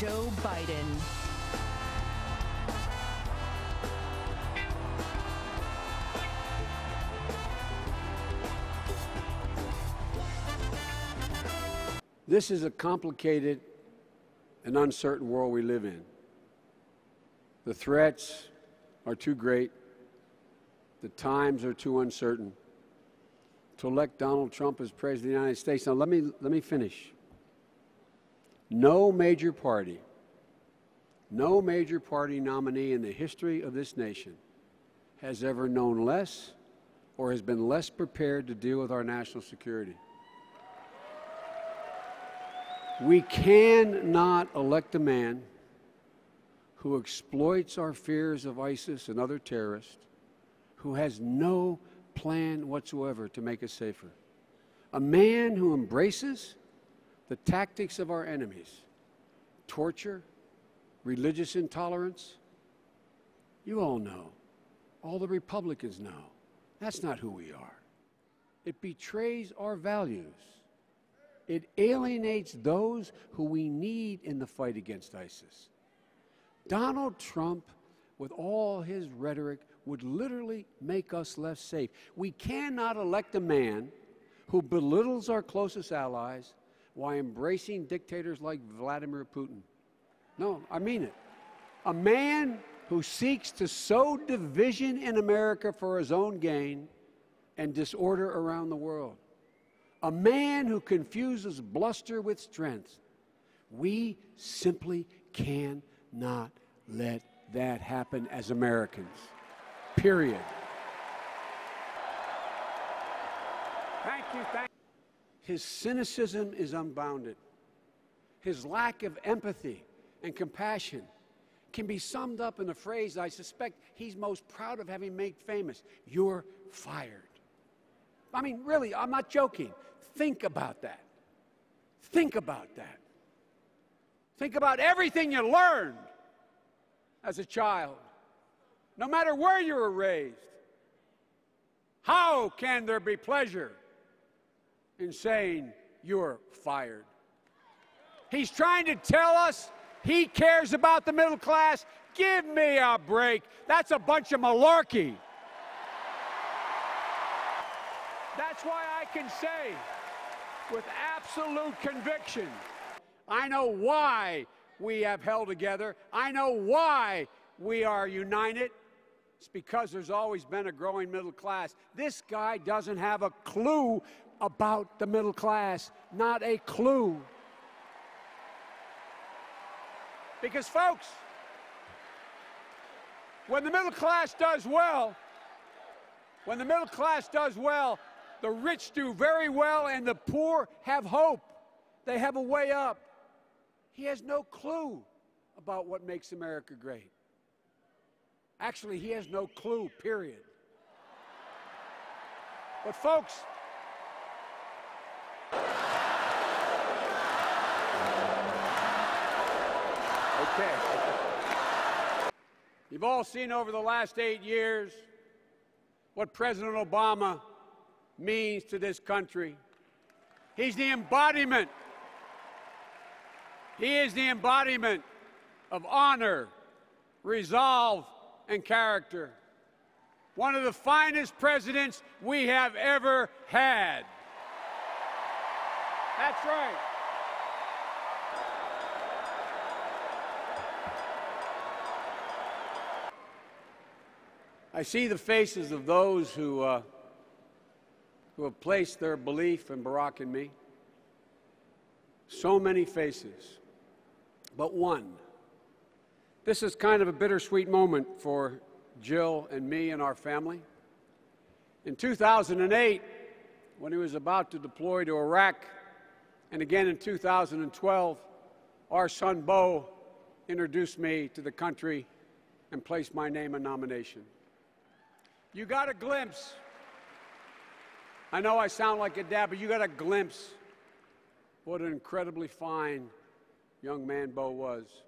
Joe Biden. This is a complicated and uncertain world we live in. The threats are too great. The times are too uncertain to elect Donald Trump as President of the United States. Now, let me finish. No major party nominee in the history of this nation has ever known less or has been less prepared to deal with our national security. We cannot elect a man who exploits our fears of ISIS and other terrorists, who has no plan whatsoever to make us safer. A man who embraces the tactics of our enemies, torture, religious intolerance. You all know, all the Republicans know, that's not who we are. It betrays our values. It alienates those who we need in the fight against ISIS. Donald Trump, with all his rhetoric, would literally make us less safe. We cannot elect a man who belittles our closest allies while embracing dictators like Vladimir Putin. No, I mean it. A man who seeks to sow division in America for his own gain and disorder around the world. A man who confuses bluster with strength. We simply cannot let that happen as Americans. Period. Thank you. His cynicism is unbounded. His lack of empathy and compassion can be summed up in a phrase I suspect he's most proud of having made famous: "You're fired." I mean, really, I'm not joking. Think about that. Think about that. Think about everything you learned as a child, no matter where you were raised. How can there be pleasure in saying you're fired? He's trying to tell us he cares about the middle class. Give me a break. That's a bunch of malarkey. That's why I can say with absolute conviction, I know why we have held together. I know why we are united. It's because there's always been a growing middle class. This guy doesn't have a clue about the middle class, not a clue. Because, folks, when the middle class does well, the rich do very well and the poor have hope. They have a way up. He has no clue about what makes America great. Actually, he has no clue, period. But, folks, okay. You've all seen over the last 8 years what President Obama means to this country. He's the embodiment. He is the embodiment of honor, resolve, and character. One of the finest presidents we have ever had. That's right. I see the faces of those who have placed their belief in Barack and me. So many faces, but one. This is kind of a bittersweet moment for Jill and me and our family. In 2008, when he was about to deploy to Iraq, and again in 2012, our son Beau introduced me to the country and placed my name in nomination. You got a glimpse. I know I sound like a dad, but you got a glimpse what an incredibly fine young man Beau was.